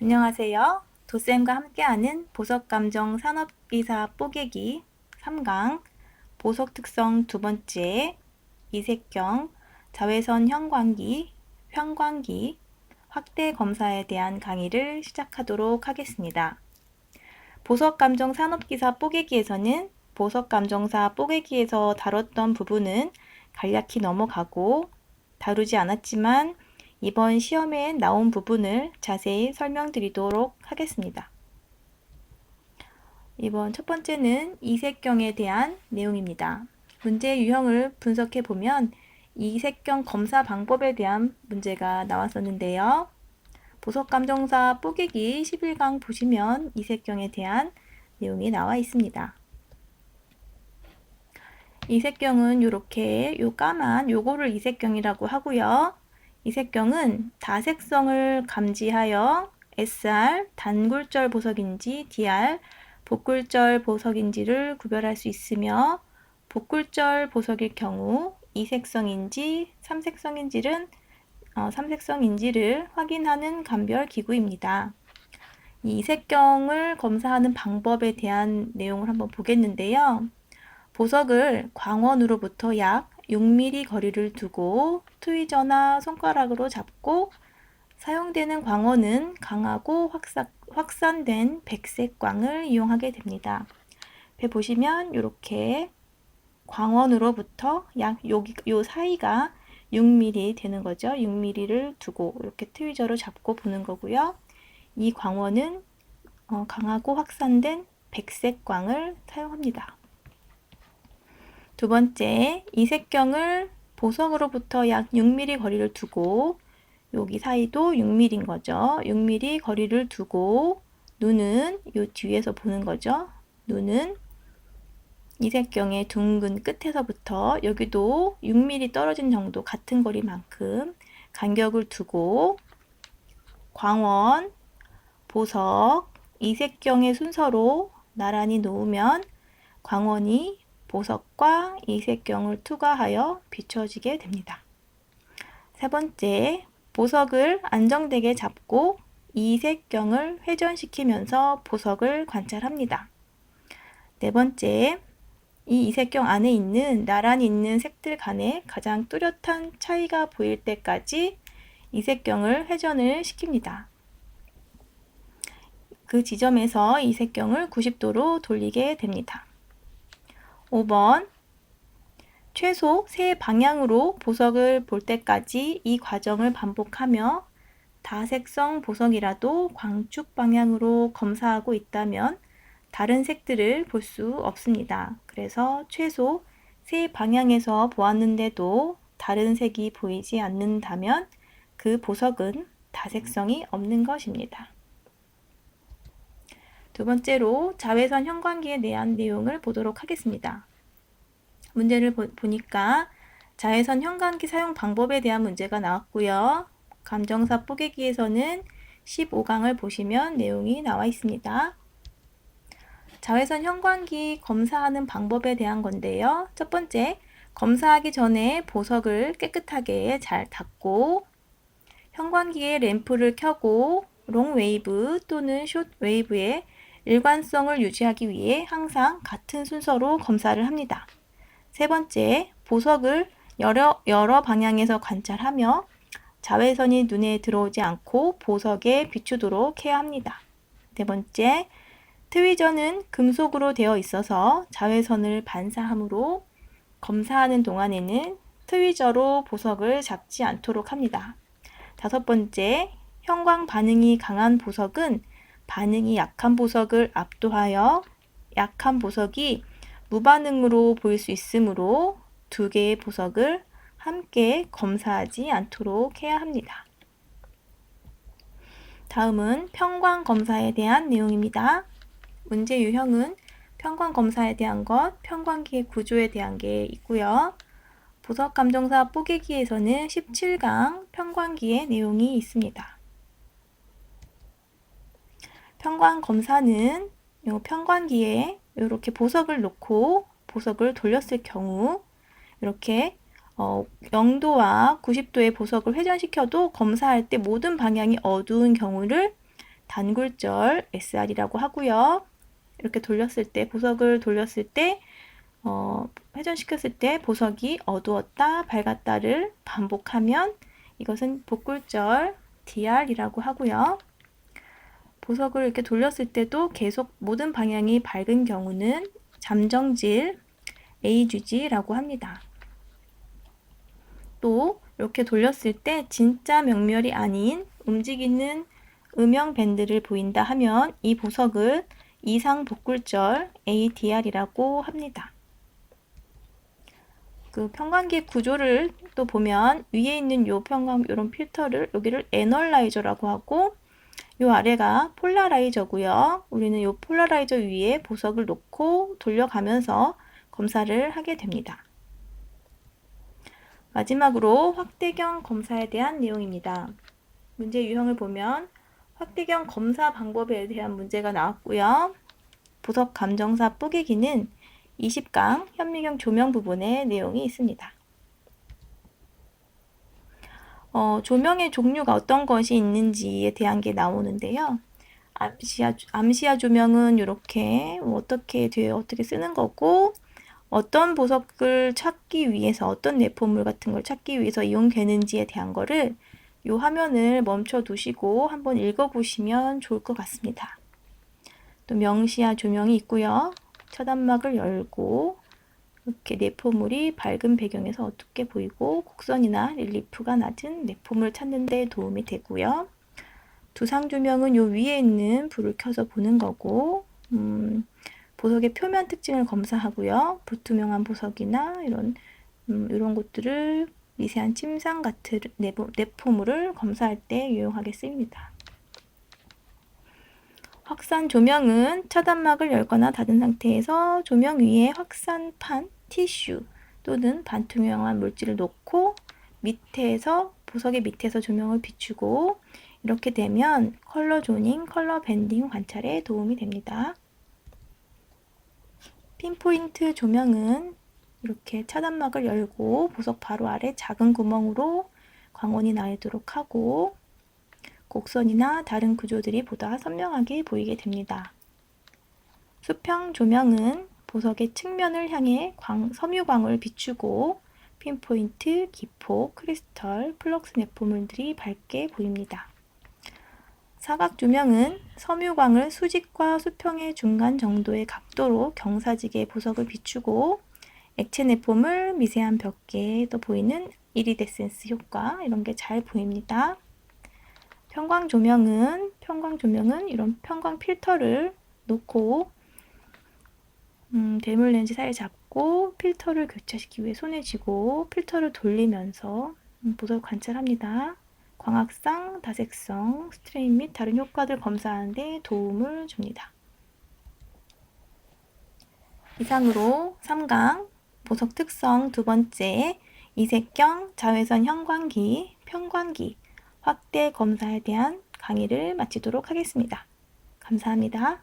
안녕하세요. 도쌤과 함께하는 보석감정 산업기사 뽀개기 3강 보석 특성 두 번째 이색경 자외선 형광기 확대 검사에 대한 강의를 시작하도록 하겠습니다. 보석감정 산업기사 뽀개기에서는 보석감정사 뽀개기에서 다뤘던 부분은 간략히 넘어가고 다루지 않았지만 이번 시험에 나온 부분을 자세히 설명드리도록 하겠습니다. 이번 첫 번째는 이색경에 대한 내용입니다. 문제 유형을 분석해 보면 이색경 검사 방법에 대한 문제가 나왔었는데요. 보석감정사 뽀개기 11강 보시면 이색경에 대한 내용이 나와 있습니다. 이색경은 이렇게 요 까만 요거를 이색경이라고 하고요. 이색경은 다색성을 감지하여 SR 단굴절 보석인지 DR 복굴절 보석인지를 구별할 수 있으며 복굴절 보석일 경우 이색성인지 삼색성인지를 확인하는 감별 기구입니다. 이 이색경을 검사하는 방법에 대한 내용을 한번 보겠는데요. 보석을 광원으로부터 약 6mm 거리를 두고 트위저나 손가락으로 잡고 사용되는 광원은 강하고 확산된 백색 광을 이용하게 됩니다. 배 보시면 이렇게 광원으로부터 약 요 사이가 6mm 되는 거죠. 6mm를 두고 이렇게 트위저로 잡고 보는 거고요. 이 광원은 강하고 확산된 백색 광을 사용합니다. 두 번째, 이색경을 보석으로부터 약 6mm 거리를 두고 여기 사이도 6mm인 거죠. 6mm 거리를 두고 눈은 이 뒤에서 보는 거죠. 눈은 이색경의 둥근 끝에서부터 여기도 6mm 떨어진 정도 같은 거리만큼 간격을 두고 광원, 보석, 이색경의 순서로 나란히 놓으면 광원이 보석과 이색경을 투과하여 비춰지게 됩니다. 세 번째, 보석을 안정되게 잡고 이색경을 회전시키면서 보석을 관찰합니다. 네 번째, 이 이색경 안에 있는 나란히 있는 색들 간에 가장 뚜렷한 차이가 보일 때까지 이색경을 회전을 시킵니다. 그 지점에서 이색경을 90도로 돌리게 됩니다. 5번, 최소 3방향으로 보석을 볼 때까지 이 과정을 반복하며 다색성 보석이라도 광축 방향으로 검사하고 있다면 다른 색들을 볼 수 없습니다. 그래서 최소 3방향에서 보았는데도 다른 색이 보이지 않는다면 그 보석은 다색성이 없는 것입니다. 두 번째로 자외선 형광기에 대한 내용을 보도록 하겠습니다. 문제를 보니까 자외선 형광기 사용 방법에 대한 문제가 나왔고요. 감정사 뽀개기에서는 15강을 보시면 내용이 나와 있습니다. 자외선 형광기 검사하는 방법에 대한 건데요. 첫 번째, 검사하기 전에 보석을 깨끗하게 잘 닦고 형광기에 램프를 켜고 롱웨이브 또는 숏웨이브의 일관성을 유지하기 위해 항상 같은 순서로 검사를 합니다. 세 번째, 보석을 여러 방향에서 관찰하며 자외선이 눈에 들어오지 않고 보석에 비추도록 해야 합니다. 네 번째, 트위저는 금속으로 되어 있어서 자외선을 반사하므로 검사하는 동안에는 트위저로 보석을 잡지 않도록 합니다. 다섯 번째, 형광 반응이 강한 보석은 반응이 약한 보석을 압도하여 약한 보석이 무반응으로 보일 수 있으므로 두 개의 보석을 함께 검사하지 않도록 해야 합니다. 다음은 평광 검사에 대한 내용입니다. 문제 유형은 평광 검사에 대한 것, 평광기의 구조에 대한 게 있고요. 보석 감정사 뽀개기에서는 17강 평광기의 내용이 있습니다. 평광 검사는 이 평광기에 이렇게 보석을 놓고 보석을 돌렸을 경우 이렇게 0도와 90도의 보석을 회전시켜도 검사할 때 모든 방향이 어두운 경우를 단굴절 SR이라고 하고요. 이렇게 돌렸을 때, 보석을 돌렸을 때, 회전시켰을 때 보석이 어두웠다, 밝았다를 반복하면 이것은 복굴절 DR이라고 하고요. 보석을 이렇게 돌렸을 때도 계속 모든 방향이 밝은 경우는 잠정질 AGG라고 합니다. 또 이렇게 돌렸을 때 진짜 명멸이 아닌 움직이는 음영 밴드를 보인다 하면 이 보석을 이상 복굴절 ADR이라고 합니다. 그 평광기 구조를 또 보면 위에 있는 이런 필터를 여기를 애널라이저라고 하고 요 아래가 폴라라이저고요. 우리는 요 폴라라이저 위에 보석을 놓고 돌려가면서 검사를 하게 됩니다. 마지막으로 확대경 검사에 대한 내용입니다. 문제 유형을 보면 확대경 검사 방법에 대한 문제가 나왔고요. 보석 감정사 뽀개기는 20강 현미경 조명 부분에 내용이 있습니다. 조명의 종류가 어떤 것이 있는지에 대한 게 나오는데요. 암시야 조명은 이렇게 어떻게 쓰는 거고, 어떤 보석을 찾기 위해서, 어떤 내포물 같은 걸 찾기 위해서 이용되는지에 대한 거를 이 화면을 멈춰 두시고 한번 읽어보시면 좋을 것 같습니다. 또 명시야 조명이 있고요. 차단막을 열고 이렇게 내포물이 밝은 배경에서 어둡게 보이고 곡선이나 릴리프가 낮은 내포물을 찾는 데 도움이 되고요. 두상 조명은 요 위에 있는 불을 켜서 보는 거고, 보석의 표면 특징을 검사하고요. 불투명한 보석이나 이런 것들을 미세한 침상 같은 내포물을 검사할 때 유용하게 쓰입니다. 확산 조명은 차단막을 열거나 닫은 상태에서 조명 위에 확산판, 티슈 또는 반투명한 물질을 놓고 보석의 밑에서 조명을 비추고 이렇게 되면 컬러 조닝, 컬러 밴딩 관찰에 도움이 됩니다. 핀포인트 조명은 이렇게 차단막을 열고 보석 바로 아래 작은 구멍으로 광원이 나도록 하고 곡선이나 다른 구조들이 보다 선명하게 보이게 됩니다. 수평 조명은 보석의 측면을 향해 섬유광을 비추고 핀포인트, 기포, 크리스털, 플럭스 내포물들이 밝게 보입니다. 사각 조명은 섬유광을 수직과 수평의 중간 정도의 각도로 경사지게 보석을 비추고 액체 내포물, 미세한 벽계에 또 보이는 이리데센스 효과 이런 게 잘 보입니다. 편광 조명은 이런 편광 필터를 놓고 대물 렌즈 사이에 잡고 필터를 교차시키기 위해 손에 쥐고 필터를 돌리면서 보석을 관찰합니다. 광학상, 다색성, 스트레인 및 다른 효과들 검사하는 데 도움을 줍니다. 이상으로 3강 보석 특성 두 번째 이색경, 자외선 형광기, 편광기 확대 검사에 대한 강의를 마치도록 하겠습니다. 감사합니다.